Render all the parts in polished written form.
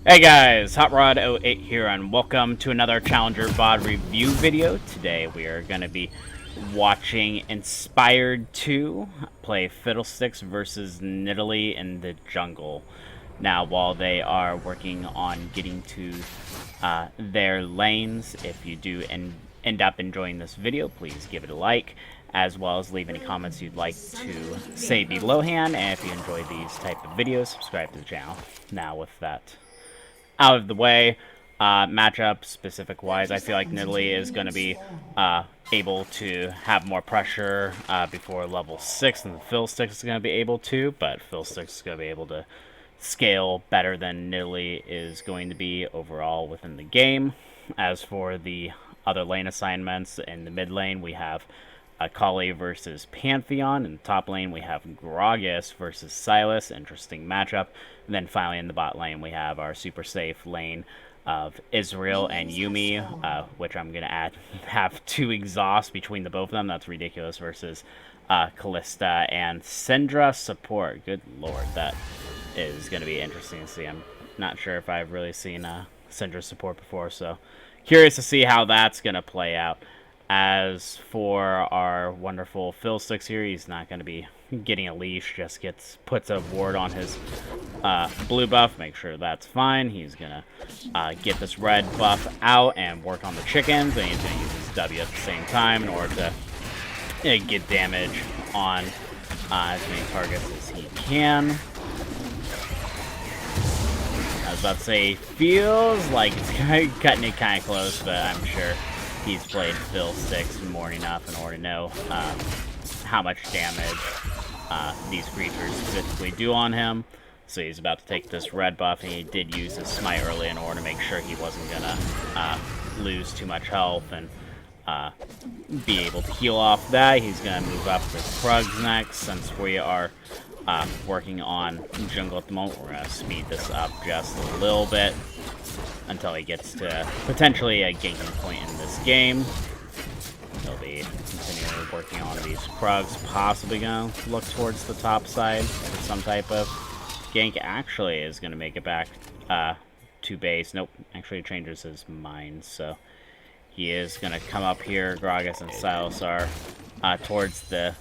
Hey guys, HotRod08 here, and welcome to another Challenger VOD review video. Today we are going to be watching Inspired 2 play Fiddlesticks versus Nidalee in the jungle. Now, while they are working on getting to their lanes, if you do end up enjoying this video, please give it a like, as well as leave any comments you'd like to say belowhand. And if you enjoy these type of videos, subscribe to the channel. Now, with that out of the way, matchup specific wise, I feel like Nidalee is going to be able to have more pressure before level 6 than the Fiddlesticks is going to be able to, but Fiddlesticks is going to be able to scale better than Nidalee is going to be overall within the game. As for the other lane assignments, in the mid lane we have Kali versus Pantheon. In the top lane, we have Gragas versus Sylas. Interesting matchup. And then finally in the bot lane, we have our super safe lane of Israel and Yumi, which I'm going to have 2 exhausts between the both of them. That's ridiculous. Versus Callista and Syndra support. Good lord, that is going to be interesting to see. I'm not sure if I've really seen Syndra support before, so curious to see how that's going to play out. As for our wonderful Fiddlesticks here, he's not going to be getting a leash, just puts a ward on his blue buff, make sure that's fine. He's going to get this red buff out and work on the chickens, and he's going to use his W at the same time in order to get damage on as many targets as he can. I was about to say, feels like it's cutting it kind of close, but I'm sure he's played Fiddlesticks more enough in order to know how much damage these creatures specifically do on him. So he's about to take this red buff, and he did use his smite early in order to make sure he wasn't going to lose too much health and be able to heal off that. He's going to move up with Krugs next. Since we are working on jungle at the moment, we're going to speed this up just a little bit until he gets to potentially a ganking point in this game. He'll be continually working on these Krugs, possibly going to look towards the top side for some type of gank. Actually is going to make it back to base. Nope, actually changes his mind, so he is going to come up here. Gragas and Sylas are towards the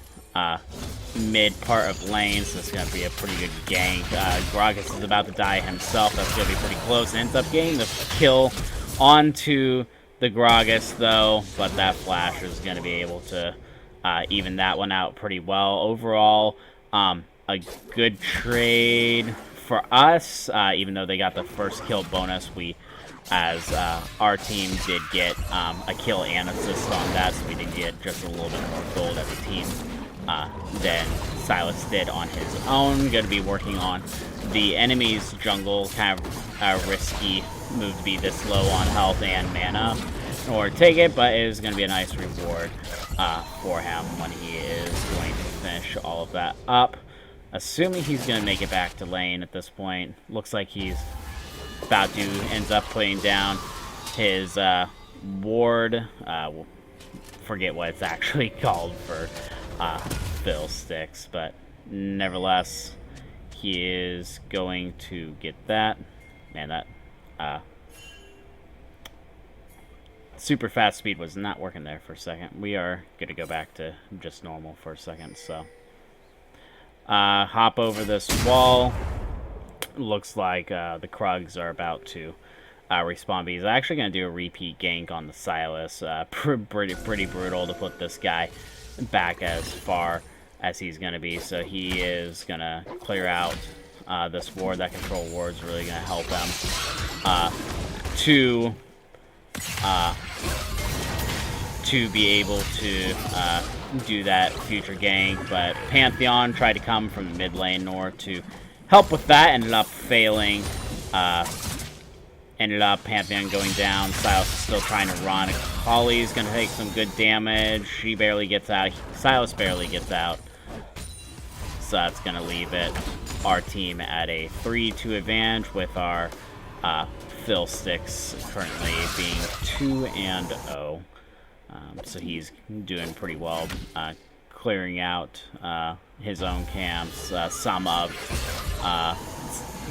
mid part of lane, so it's going to be a pretty good gank. Gragas is about to die himself. That's going to be pretty close. Ends up getting the kill onto the Gragas, though, but that flash is going to be able to even that one out pretty well. Overall, a good trade for us, even though they got the first kill bonus. As our team did get a kill and assist on that, so we did get just a little bit more gold as a team than Sylas did on his own. Going to be working on the enemy's jungle. Kind of a risky move to be this low on health and mana or take it, but it is going to be a nice reward for him when he is going to finish all of that up. Assuming he's going to make it back to lane at this point. Looks like he's about to ends up putting down his ward. Forget what it's actually called for Fiddlesticks, but nevertheless, he is going to get that. Man, that super fast speed was not working there for a second. We are going to go back to just normal for a second, so hop over this wall. Looks like the Krugs are about to respawn, but he's actually going to do a repeat gank on the Sylas. Pretty brutal to put this guy back as far as he's going to be, so he is going to clear out this ward. That control ward is really going to help him to be able to do that future gank. But Pantheon tried to come from the mid lane in order to help with that, ended up failing. Ended up Pantheon going down. Sylas is still trying to run. Kali's going to take some good damage. She barely gets out. Sylas barely gets out. So that's going to leave it our team at a 3-2 advantage, with our Fiddlesticks currently being 2-0. So he's doing pretty well, clearing out his own camps. Some of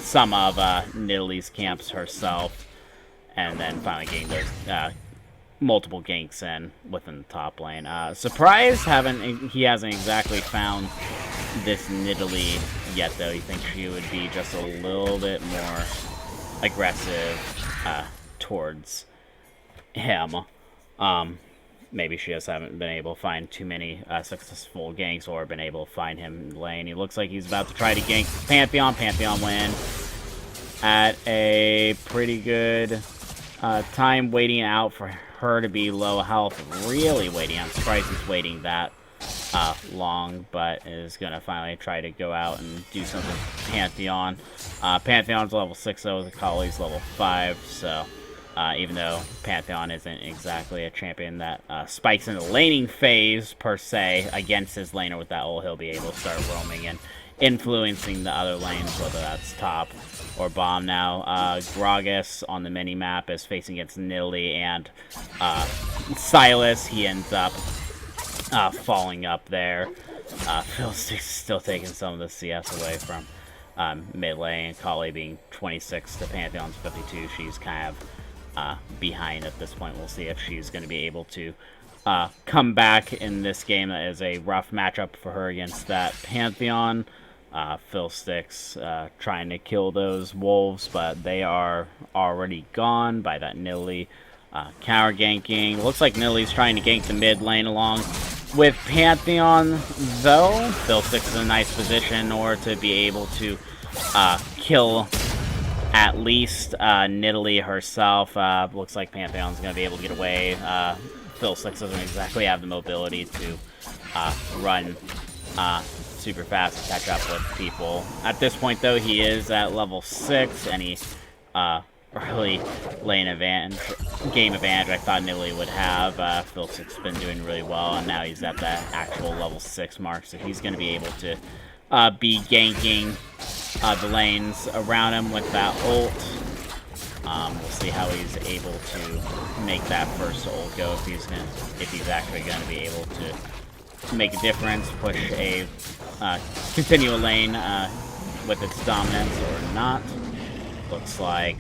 some of Nidalee's camps herself, and then finally getting those multiple ganks in within the top lane. Surprised he hasn't exactly found this Nidalee yet, though. You think she would be just a little bit more aggressive towards him. Maybe she just haven't been able to find too many successful ganks or been able to find him in lane. He looks like he's about to try to gank Pantheon. Pantheon win at a pretty good time, waiting out for her to be low health. Really waiting. I'm surprised he's waiting that long, but is going to finally try to go out and do something with Pantheon. Pantheon's level 6, though. The Collie's level 5, so even though Pantheon isn't exactly a champion that spikes in the laning phase, per se, against his laner with that ult, he'll be able to start roaming and influencing the other lanes, whether that's top or bottom. Now, Gragas on the mini-map is facing against Nidalee and Silas. He ends up falling up there. Fiddlesticks is still taking some of the CS away from mid lane. Collie being 26 to Pantheon's 52. She's kind of behind at this point. We'll see if she's going to be able to come back in this game. That is a rough matchup for her against that Pantheon. Fiddlesticks trying to kill those wolves, but they are already gone by that Nidalee counter ganking. Looks like Nidalee's trying to gank the mid lane along with Pantheon, though. Fiddlesticks is in a nice position in order to be able to kill at least Nidalee herself. Looks like Pantheon's going to be able to get away. Fiddlesticks doesn't exactly have the mobility to run super fast to catch up with people. At this point, though, he is at level 6, and he early lane game advantage I thought Nidalee would have. Fiddlesticks has been doing really well, and now he's at that actual level 6 mark, so he's going to be able to be ganking the lanes around him with that ult. We'll see how he's able to make that first ult go, if he's actually going to be able to make a difference, push a continue a lane with its dominance or not. Looks like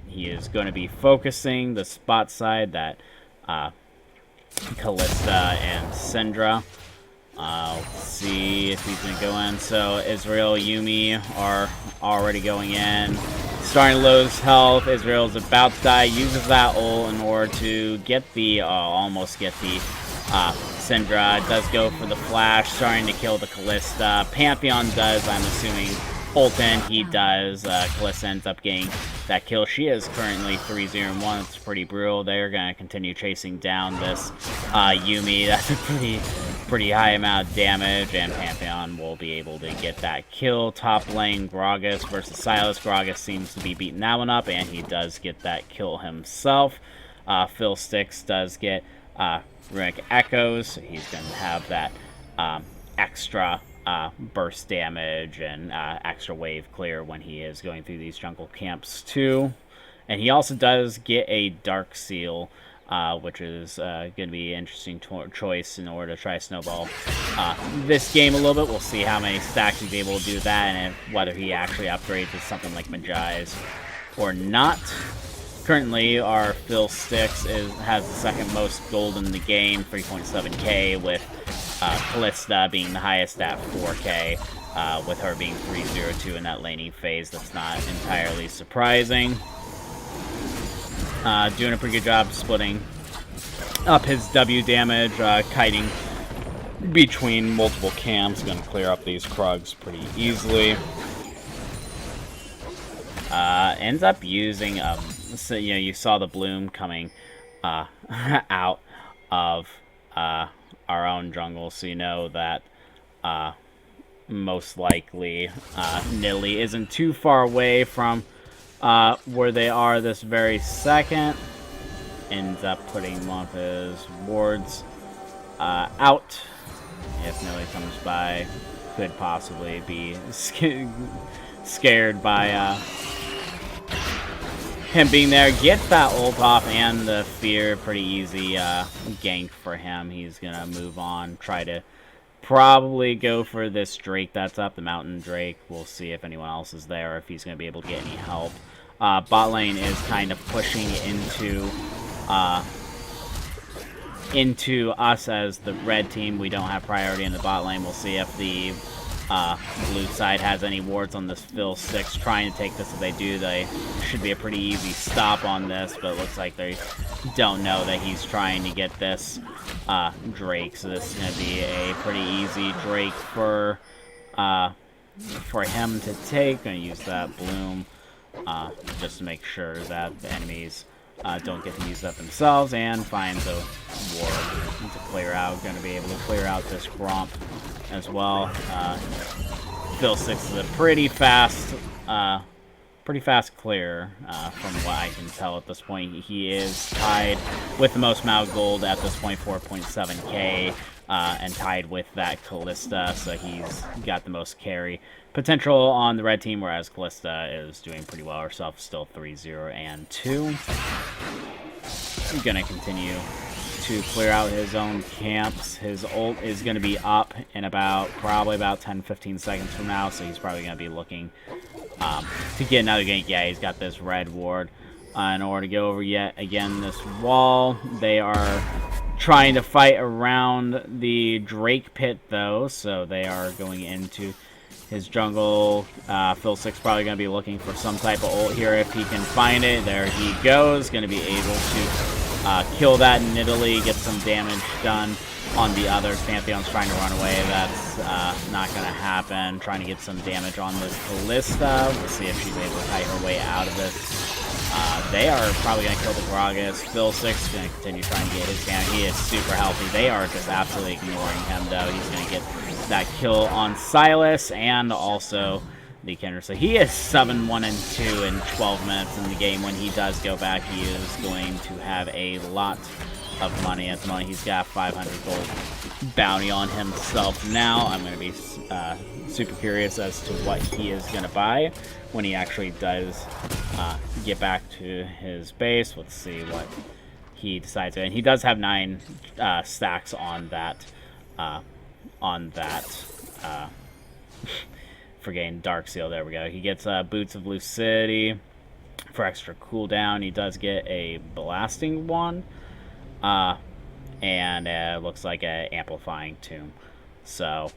he is going to be focusing the spot side that Kalista and Syndra. Let's see if he's going to go in. So Israel, Yuumi are already going in. Starting to lose health. Israel's about to die. Uses that ult in order to get the, almost get the Syndra. Does go for the flash. Starting to kill the Kalista. Pantheon does, I'm assuming, ult in. He does. Kalista ends up getting that kill. She is currently 3-0-1. It's pretty brutal. They're going to continue chasing down this Yuumi. That's a pretty high amount of damage, and Pantheon will be able to get that kill. Top lane, Gragas versus Silas. Gragas seems to be beating that one up, and he does get that kill himself. Fiddlesticks does get Runic Echoes, so he's going to have that extra burst damage and extra wave clear when he is going through these jungle camps too. And he also does get a Dark Seal, which is going to be an interesting choice in order to try to snowball this game a little bit. We'll see how many stacks he's able to do that, and whether he actually upgrades to something like Magi's or not. Currently, our Fiddlesticks has the second most gold in the game, 3.7k, with Kalista being the highest at 4k, with her being 3-0-2 in that laning phase. That's not entirely surprising. Doing a pretty good job splitting up his W damage, kiting between multiple camps. Going to clear up these Krugs pretty easily. Ends up using, so, you know, you saw the bloom coming out of our own jungle, so you know that most likely Nidalee isn't too far away from where they are this very second. Ends up putting one of his wards out. If Nidalee comes by, could possibly be scared by him being there. Gets that ult off and the fear. Pretty easy gank for him. He's gonna move on, try to probably go for this Drake that's up, the Mountain Drake. We'll see if anyone else is there, if he's going to be able to get any help. Bot lane is kind of pushing into us as the red team. We don't have priority in the bot lane. We'll see if the blue side has any wards on this Fiddlesticks trying to take this. If they do, they should be a pretty easy stop on this, but it looks like they don't know that he's trying to get this Drake, so this is going to be a pretty easy Drake for him to take. Going to use that Bloom just to make sure that the enemies don't get to use that themselves, and finds a ward to clear out. Going to be able to clear out this Gromp as well. Fiddlesticks is a pretty fast clear from what I can tell at this point. He is tied with the most amount of gold at this point, 4.7k, and tied with that Callista, so he's got the most carry potential on the red team, whereas Callista is doing pretty well herself, still 3-0 and 2. He's gonna continue to clear out his own camps. His ult is going to be up in probably about 10-15 seconds from now, so he's probably going to be looking to get another gank. Yeah, he's got this red ward in order to go over yet again this wall. They are trying to fight around the Drake pit, though, so they are going into his jungle. Fiddlesticks probably going to be looking for some type of ult here if he can find it. There he goes. Going to be able to kill that Nidalee, get some damage done on the other. Pantheon's trying to run away. That's not going to happen. Trying to get some damage on this Callista. We'll see if she's able to fight her way out of this. They are probably going to kill the Gragas. Fiddlesticks is going to continue trying to get his damage. He is super healthy. They are just absolutely ignoring him, though. He's going to get that kill on Silas and also the Kindred. So he is 7-1-2 in 12 minutes in the game. When he does go back, he is going to have a lot of money at the moment. He's got 500 gold bounty on himself now. I'm going to be super curious as to what he is going to buy when he actually does get back to his base. Let's see what he decides to. And he does have 9 stacks on that for getting Dark Seal. There we go. He gets Boots of Lucidity for extra cooldown. He does get a Blasting Wand, and looks like an Amplifying Tomb. So,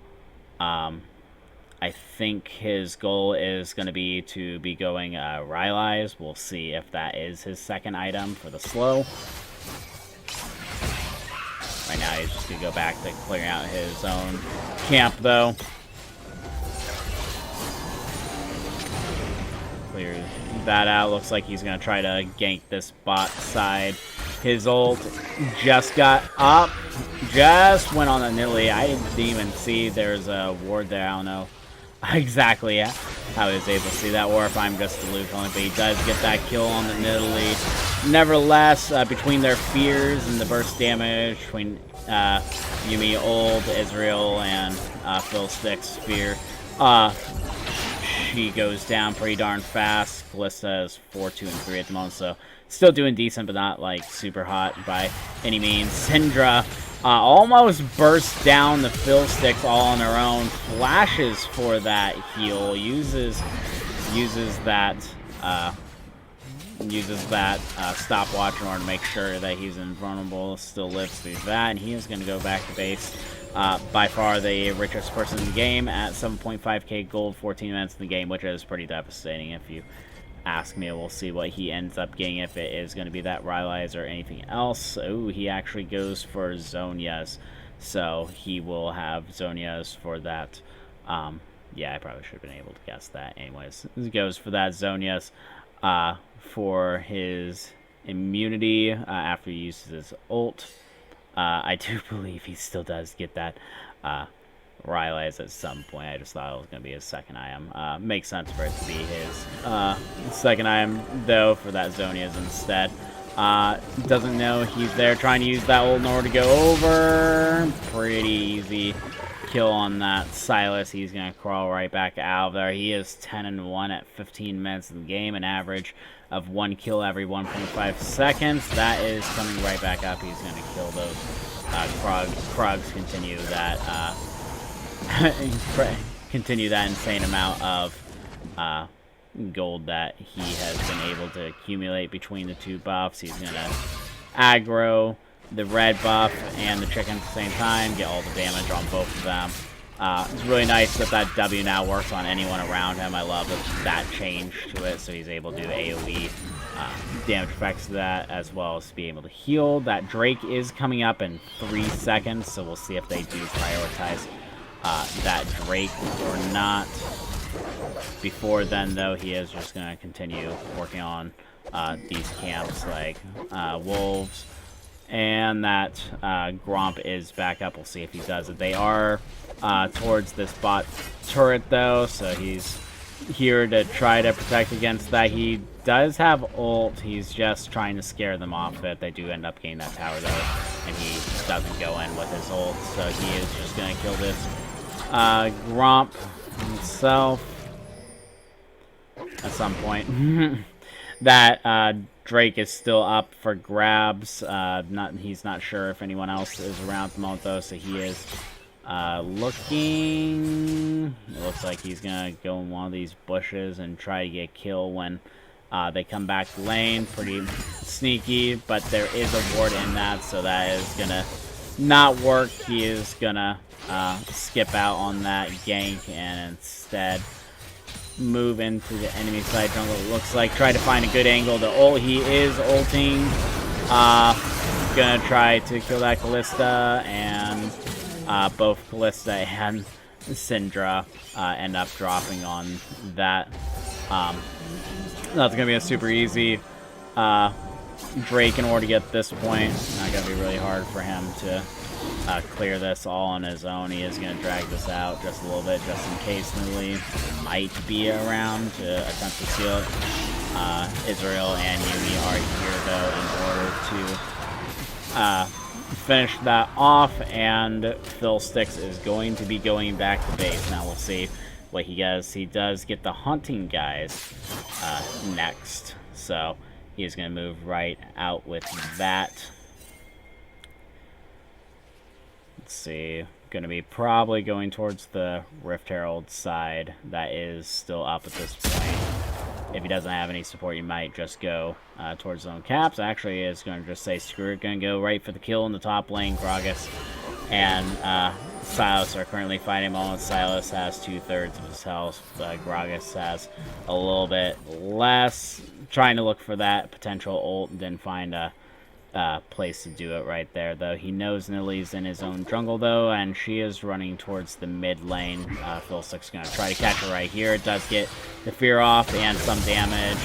I think his goal is going to be going Rylai's. We'll see if that is his second item for the slow. Right now, he's just going to go back to clearing out his own camp, though. Clear that out. Looks like he's going to try to gank this bot side. His ult just got up. Just went on the Nidalee. I didn't even see there's a ward there. I don't know exactly how he was able to see that, or if I'm just delusional, but he does get that kill on the Nidalee. Nevertheless, between their fears and the burst damage, between Yuumi Old, Israel, and Fiddlesticks' fear, she goes down pretty darn fast. Callista is 4-2 and 3 at the moment, so still doing decent, but not like super hot by any means. Syndra almost bursts down the Fiddlesticks all on her own. Flashes for that heal. Uses that stopwatch in order to make sure that he's invulnerable. Still lives through that, and he is going to go back to base. By far the richest person in the game at 7.5k gold, 14 minutes in the game, which is pretty devastating if you ask me. We'll see what he ends up getting, if it is going to be that Rylai's or anything else. Oh, he actually goes for Zhonya's, so he will have Zhonya's for that. Yeah, I probably should have been able to guess that. Anyways, he goes for that Zhonya's for his immunity after he uses his ult. I do believe he still does get that Rylai's at some point. I just thought it was going to be his second item. Makes sense for it to be his second item, though, for that Zhonya's instead. Doesn't know he's there trying to use that ult in order to go over. Pretty easy kill on that Silas. He's going to crawl right back out of there. He is 10-1 at 15 minutes in the game, an average of 1 kill every 1.5 seconds. That is coming right back up. He's going to kill those Krugs, continue that continue that insane amount of gold that he has been able to accumulate between the two buffs. He's going to aggro the red buff and the chicken at the same time, get all the damage on both of them. It's really nice that that W now works on anyone around him. I love that change to it, so he's able to do AoE damage effects to that, as well as be able to heal. That Drake is coming up in 3 seconds, so we'll see if they do prioritize that Drake or not. Before then, though, he is just going to continue working on these camps like wolves. And that Gromp is back up. We'll see if he does it. They are towards this bot turret, though, so he's here to try to protect against that. He does have ult. He's just trying to scare them off it. They do end up getting that tower, though, and he doesn't go in with his ult, so he is just going to kill this Gromp himself at some point. That Drake is still up for grabs. He's not sure if anyone else is around at the moment, though, so he is looking. It looks like he's gonna go in one of these bushes and try to get a kill when they come back to lane. Pretty sneaky, but there is a ward in that, so that is gonna not work. He is gonna skip out on that gank and instead move into the enemy side jungle. It looks like try to find a good angle to ult. He is ulting. Gonna try to kill that Kalista, and both Kalista and Syndra end up dropping on that. That's gonna be a super easy Drake in order to get this point. Not gonna be really hard for him to clear this all on his own. He is going to drag this out just a little bit, just in case Nidalee might be around to attempt to steal it. Israel and Yumi are here, though, in order to finish that off, and Fiddlesticks is going to be going back to base. Now we'll see what he does. He does get the hunting guys next, so he is going to move right out with that. Let's see, going to be probably going towards the Rift Herald side. That is still up at this point. If he doesn't have any support, you might just go towards his own caps. Actually, is going to just say screw it, going to go right for the kill in the top lane. Gragas and Silas are currently fighting moments. Silas has 2/3 of his health. Gragas has a little bit less. Trying to look for that potential ult, and didn't find a place to do it right there, though. He knows Nidalee's in his own jungle, though, and she is running towards the mid lane. Fiddlesticks going to try to catch her right here. It does get the fear off and some damage.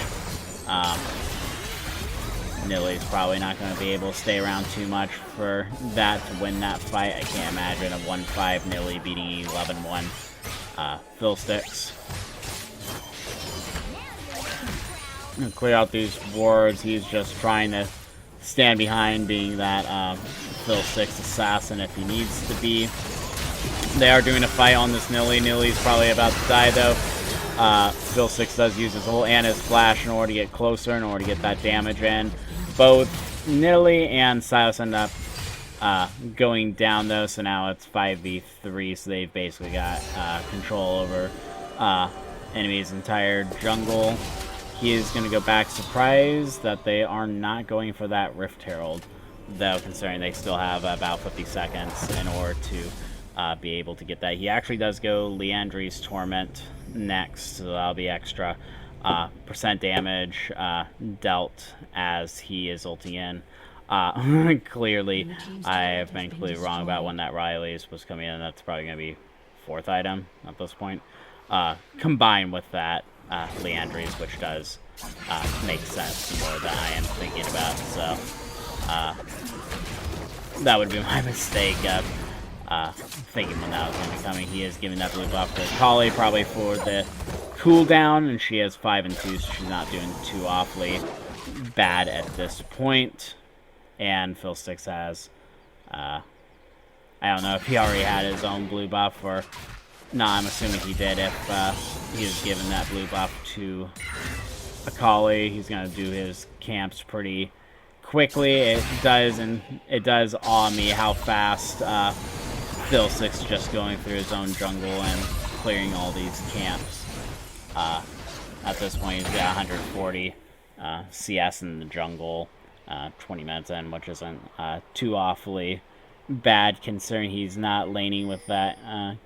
Nidalee's probably not going to be able to stay around too much for that to win that fight. I can't imagine a 1-5 Nidalee beating 11-1 Fiddlesticks. Clear out these wards. He's just trying to stand behind, being that Fiddlesticks assassin if he needs to be. They are doing a fight on this Nidalee. Nidalee's probably about to die, though. Fiddlesticks does use his ult and his flash in order to get closer, in order to get that damage in. Both Nidalee and Silas end up going down, though, so now it's 5v3, so they've basically got control over enemy's entire jungle. He is going to go back surprised that they are not going for that Rift Herald, though, considering they still have about 50 seconds in order to be able to get that. He actually does go Liandry's Torment next, so that'll be extra percent damage dealt as he is ulting in. Clearly, I have been completely wrong about when that Riley's was coming in. That's probably going to be 4th item at this point. Combined with that, Liandry's, which does make sense the more that I am thinking about, so that would be my mistake of thinking when that was going to be coming. He is giving that blue buff to Kali, probably for the cooldown, and she has 5 and 2, so she's not doing too awfully bad at this point. And Fiddlesticks has, I don't know if he already had his own blue buff or... No, I'm assuming he did if he was given that blue buff to Akali. He's going to do his camps pretty quickly. It does awe me how fast Fiddlesticks just going through his own jungle and clearing all these camps. At this point, he's got 140 CS in the jungle, 20 minutes in, which isn't too awfully bad considering he's not laning with that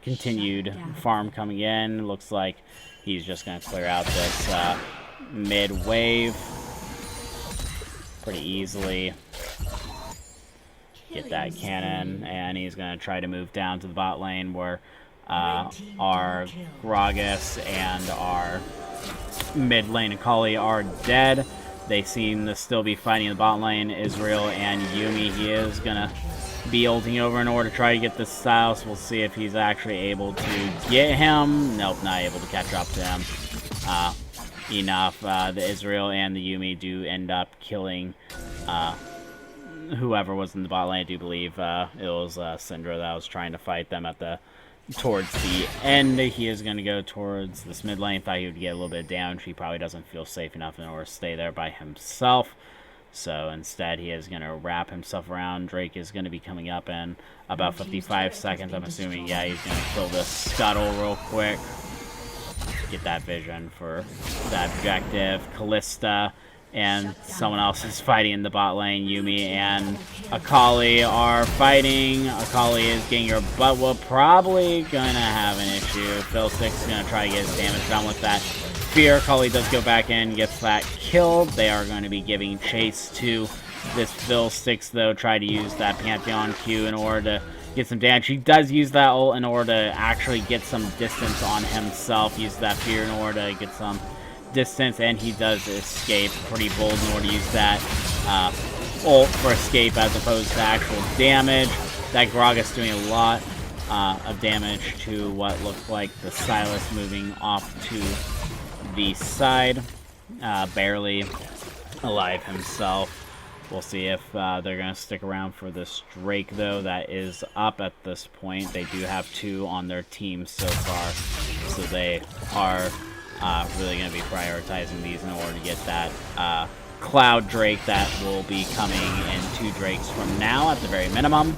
continued farm coming in. Looks like he's just going to clear out this mid wave pretty easily. Get that cannon, and he's going to try to move down to the bot lane where our Gragas and our mid lane Akali are dead. They seem to still be fighting the bot lane. Israel and Yuumi, he is going to be ulting over in order to try to get this style, so we'll see if he's actually able to get him. Nope, not able to catch up to him enough. The Israel and the Yuumi do end up killing whoever was in the bot lane. I do believe it was Syndra that was trying to fight them at towards the end. He is going to go towards this mid lane. Thought he would get a little bit of damage. He probably doesn't feel safe enough in order to stay there by himself. So instead, he is going to wrap himself around. Drake is going to be coming up in about 55 seconds. I'm assuming, yeah, he's going to kill this Scuttle real quick. Get that vision for that objective. Kalista and someone else is fighting in the bot lane. Yuumi and Akali are fighting. Akali is getting your butt whooped. Probably going to have an issue. Fiddlesticks is going to try to get his damage done with that fear. Akali does go back in, gets that killed. They are going to be giving chase to this Fiddlesticks, though. Try to use that Pantheon Q in order to get some damage. He does use that ult in order to actually get some distance on himself. Use that fear in order to get some distance, and he does escape. Pretty bold in order to use that ult for escape as opposed to actual damage. That Gragas doing a lot of damage to what looked like the Sylas moving off to the side. Barely alive himself. We'll see if they're going to stick around for this Drake, though. That is up at this point. They do have 2 on their team so far, so they are really going to be prioritizing these in order to get that Cloud Drake that will be coming in 2 Drakes from now at the very minimum.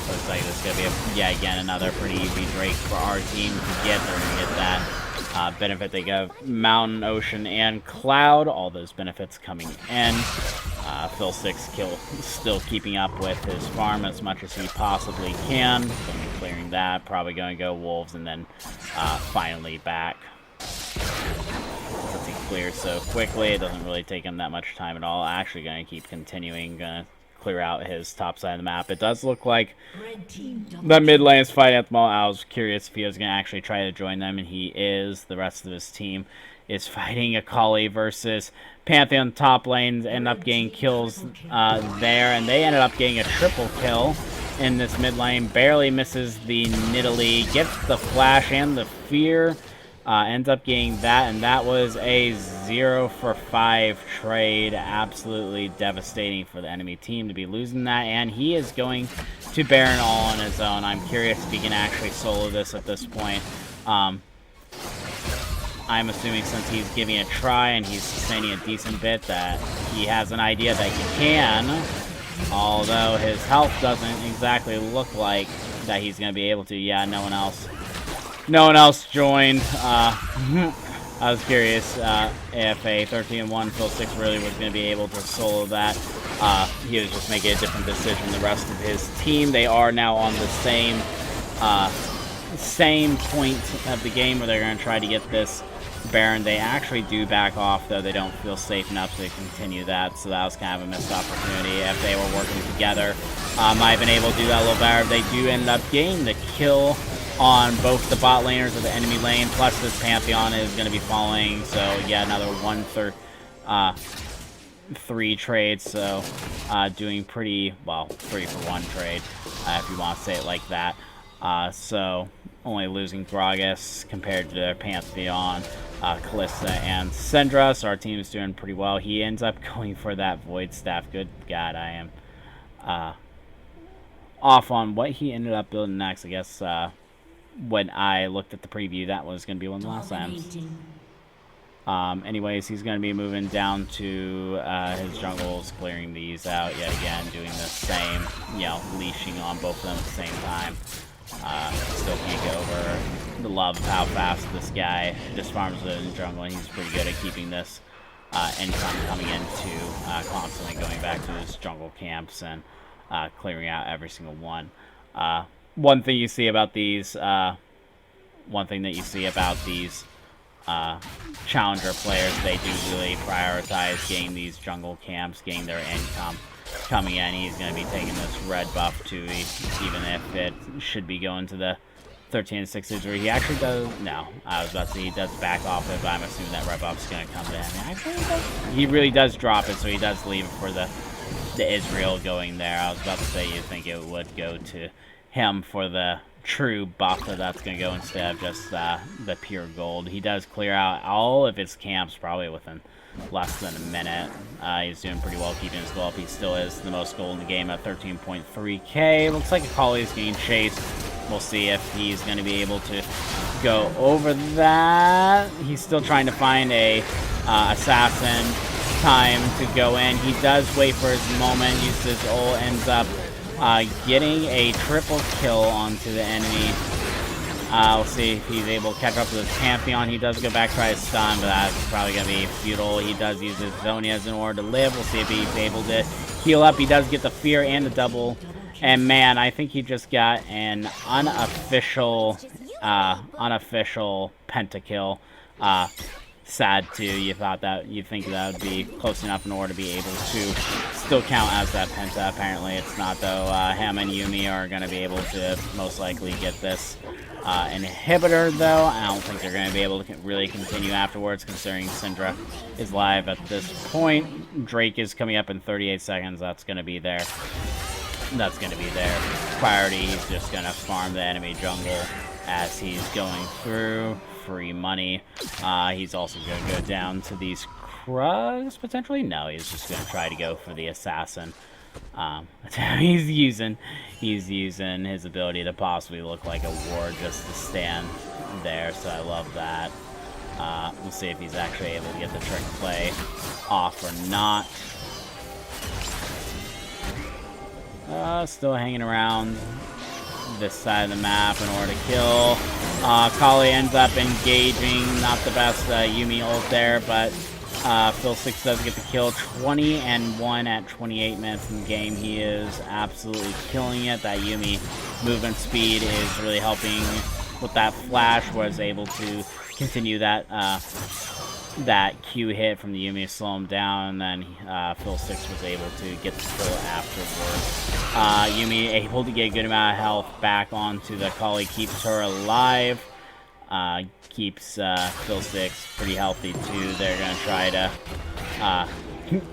Looks like this is going to be, again, another pretty easy Drake for our team to get. They're going to get that benefit. They got Mountain, Ocean, and Cloud. All those benefits coming in. Fiddlesticks still keeping up with his farm as much as he possibly can. Clearing that. Probably going to go Wolves and then finally back. Since he clears so quickly, it doesn't really take him that much time at all. Actually going to keep continuing. Going to clear out his top side of the map. It does look like that mid lane is fighting at the moment. I was curious if he was going to actually try to join them, and he is. The rest of his team is fighting Akali versus Pantheon top lanes. End up getting kills there, and they ended up getting a triple kill in this mid lane. Barely misses the Nidalee, gets the flash and the fear. Ends up getting that, and that was a 0 for 5 trade. Absolutely devastating for the enemy team to be losing that, and he is going to Baron all on his own. I'm curious if he can actually solo this at this point. I'm assuming since he's giving it a try and he's sustaining a decent bit that he has an idea that he can, although his health doesn't exactly look like that he's going to be able to. Yeah, no one else joined. I was curious if a 13-1 Fiddlesticks really was going to be able to solo that. He was just making a different decision than the rest of his team. They are now on the same point of the game where they're going to try to get this Baron. They actually do back off, though. They don't feel safe enough to continue that, so that was kind of a missed opportunity. If they were working together, might have been able to do that a little better. They do end up getting the kill on both the bot laners of the enemy lane, plus this Pantheon is going to be following, so yeah, another 3 trades, so doing pretty well, 3 for 1 trade, if you want to say it like that. So only losing Gragas compared to their Pantheon, Kalista, and Syndra, so our team is doing pretty well. He ends up going for that Void Staff. Good God, I am off on what he ended up building next. I guess when I looked at the preview, that was going to be one of the last times. Anyways, he's going to be moving down to his jungles, clearing these out yet again, doing the same, you know, leashing on both of them at the same time. Still can't get over the love of how fast this guy just farms in the jungle, and he's pretty good at keeping this income coming into constantly going back to his jungle camps and clearing out every single one. One thing you see about these, challenger players, they do really prioritize getting these jungle camps, getting their income coming in. He's going to be taking this red buff too, even if it should be going to the 13 6s, where he actually does. No, I was about to say he does back off it, but I'm assuming that red buff's going to come to him. Actually, he really does drop it, so he does leave it for the Israel going there. I was about to say you'd think it would go to him for the true buff, but that's going to go instead of just the pure gold. He does clear out all of his camps probably within less than a minute. He's doing pretty well keeping his gold up. He still is the most gold in the game at 13.3k. Looks like Akali is getting chased. We'll see if he's going to be able to go over that. He's still trying to find a assassin time to go in. He does wait for his moment, uses his ult, ends up getting a triple kill onto the enemy. We'll see if he's able to catch up with his Pantheon. He does go back, try to stun, but that's probably going to be futile. He does use his Zonias in order to live. We'll see if he's able to heal up. He does get the fear and the double. And man, I think he just got an unofficial pentakill. Sad too. You'd think that would be close enough in order to be able to still count as that penta. Apparently it's not though. Him and Yuumi are going to be able to most likely get this inhibitor though. I don't think they're going to be able to really continue afterwards, considering Syndra is live at this point. Drake is coming up in 38 seconds. That's going to be there. Priority, he's just going to farm the enemy jungle as he's going through. Free money. He's also going to go down to these Krugs, potentially? No, he's just going to try to go for the assassin. He's using his ability to possibly look like a ward just to stand there, so I love that. We'll see if he's actually able to get the trick play off or not. Still hanging around this side of the map in order to kill. Kali ends up engaging, not the best Yuumi ult there, but Fiddlesticks does get the kill. 20-1 at 28 minutes in the game. He is absolutely killing it. That Yuumi movement speed is really helping with that flash. Was able to continue that that Q hit from the Yuumi to slow him down, and then Fiddlesticks was able to get the kill afterwards. Yuumi able to get a good amount of health back onto the Kali, keeps her alive, keeps Fiddlesticks pretty healthy too. They're going to try to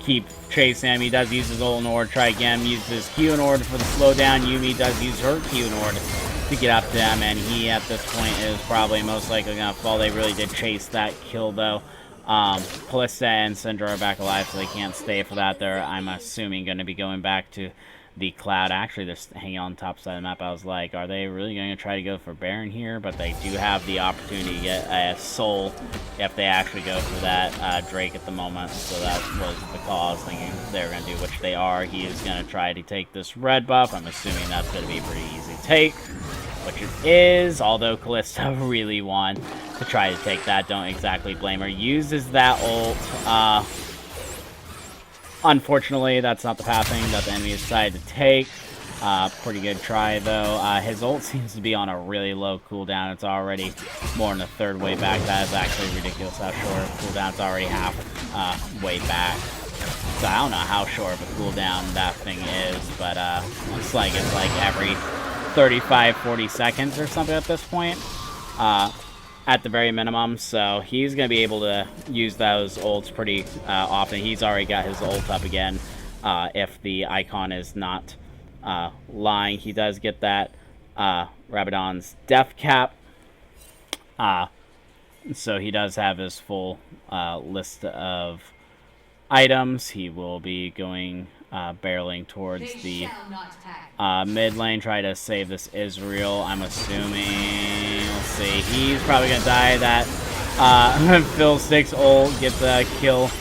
keep chasing him. He does use his ult in order to try again, uses his Q in order for the slowdown. Yuumi does use her Q in order to get up to him, and he at this point is probably most likely going to fall. They really did chase that kill though. Kalista and Syndra are back alive, so they can't stay for that. They're, I'm assuming, going to be going back to the Cloud. Actually, they're hanging on the top side of the map. I was like, are they really going to try to go for Baron here? But they do have the opportunity to get a Soul if they actually go for that Drake at the moment. So that was the call I was thinking they were going to do, which they are. He is going to try to take this red buff. I'm assuming that's going to be a pretty easy take, which it is, although Kalista really wanted to try to take that. Don't exactly blame her. Uses that ult. Unfortunately, that's not the pathing that the enemy has decided to take. Pretty good try, though. His ult seems to be on a really low cooldown. It's already more than a third way back. That is actually ridiculous how short of cooldown. It's already half way back. So I don't know how short of a cooldown that thing is, but looks like it's like every 35-40 seconds or something at this point, at the very minimum. So he's going to be able to use those ults pretty often. He's already got his ult up again. If the icon is not lying, he does get that Rabadon's death cap. So he does have his full list of items. He will be going barreling towards the mid lane, try to save this Israel, I'm assuming. Let's see, he's probably gonna die. That Fiddlesticks ult gets a kill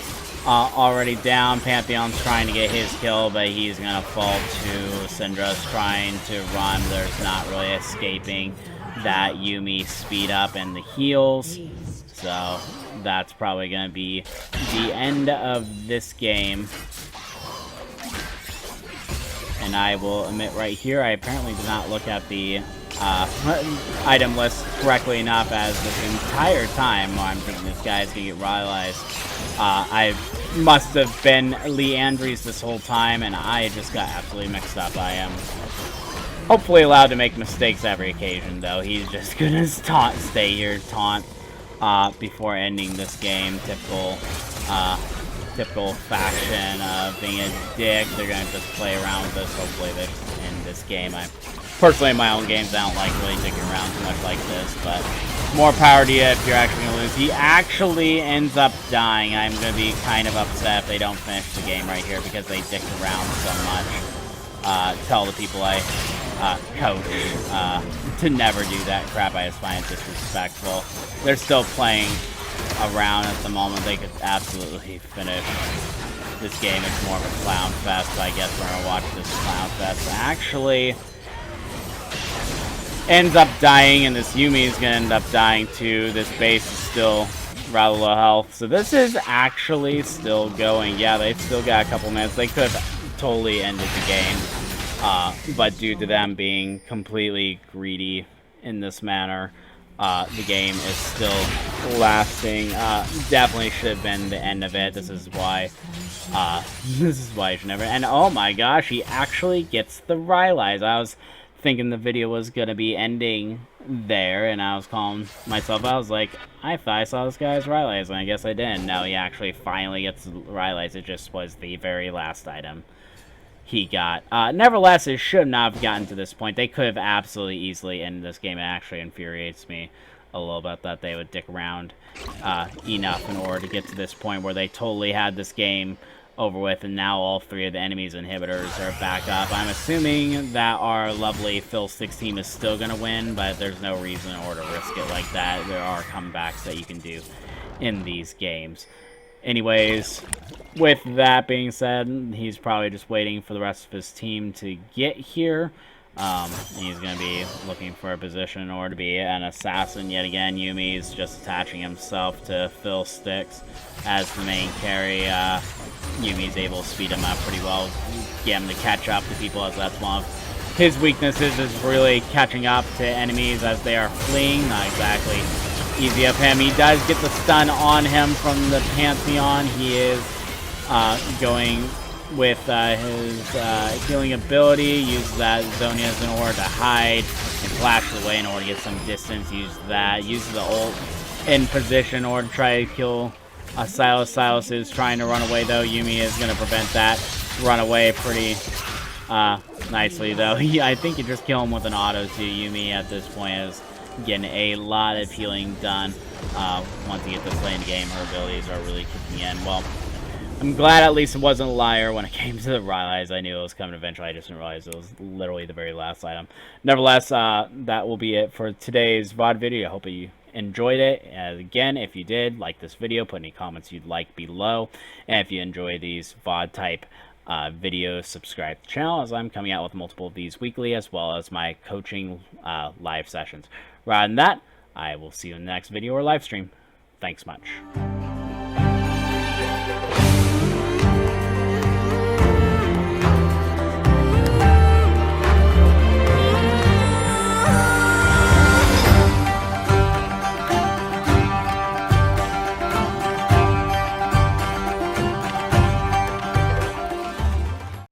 already down. Pantheon's trying to get his kill, but he's gonna fall to Syndra's trying to run. There's not really escaping that Yuumi speed up and the heals. So that's probably gonna be the end of this game. And I will admit right here, I apparently did not look at the item list correctly enough, as this entire time while I'm thinking this guy's gonna get realized. I must have been Leandries this whole time, and I just got absolutely mixed up. I am hopefully allowed to make mistakes every occasion, though. He's just gonna stay here, taunt before ending this game. Typical faction of being a dick. They're gonna just play around with this. Hopefully they end this game. Personally, in my own games, I don't like really dicking around too much like this, but more power to you if you're actually going to lose. He actually ends up dying. I'm going to be kind of upset if they don't finish the game right here because they dick around so much. Tell the people I coach to never do that crap. I just find it disrespectful. They're still playing around at the moment. They could absolutely finish this game. It's more of a clown fest, so I guess we're going to watch this clown fest. Actually ends up dying, and this Yuumi is going to end up dying too. This base is still rather low health, so this is actually still going. Yeah, they've still got a couple minutes. They could have totally ended the game, but due to them being completely greedy in this manner, the game is still lasting. Definitely should have been the end of it. This is why you should never. And oh my gosh, he actually gets the Rylai's. I was thinking the video was gonna be ending there, and I was calling myself. I was like, I thought I saw this guy's Rylai's, and I guess I didn't. No, he actually finally gets Rylai's. It just was the very last item he got. Nevertheless, it should not have gotten to this point. They could have absolutely easily ended this game. It actually infuriates me a little bit that they would dick around enough in order to get to this point where they totally had this game over with, and now all three of the enemies inhibitors are back up. I'm assuming that our lovely Fiddlesticks team is still going to win, but there's no reason or to risk it like that. There are comebacks that you can do in these games. Anyways, with that being said, he's probably just waiting for the rest of his team to get here. He's going to be looking for a position in order to be an assassin yet again. Yuumi's just attaching himself to Fiddlesticks as the main carry. Yuumi's able to speed him up pretty well, get him to catch up to people, as that's one of his weaknesses, is really catching up to enemies as they are fleeing. Not exactly easy of him. He does get the stun on him from the Pantheon. He is going with his healing ability, uses that Zonia's in order to hide and flashes away in order to get some distance. Uses the ult in position in order to try to kill Silas. Silas is trying to run away, though. Yuumi is going to prevent that run away pretty nicely, though. I think you just kill him with an auto, too. Yuumi at this point is getting a lot of healing done. Once you get this late in the game, her abilities are really kicking in. Well, I'm glad at least it wasn't a liar when it came to the Rylai's. I knew it was coming eventually. I just didn't realize it was literally the very last item. Nevertheless, that will be it for today's VOD video. I hope you enjoyed it. Again, if you did, like this video, put any comments you'd like below. And if you enjoy these VOD type videos, subscribe to the channel, as I'm coming out with multiple of these weekly, as well as my coaching live sessions. Rather than that, I will see you in the next video or live stream. Thanks much.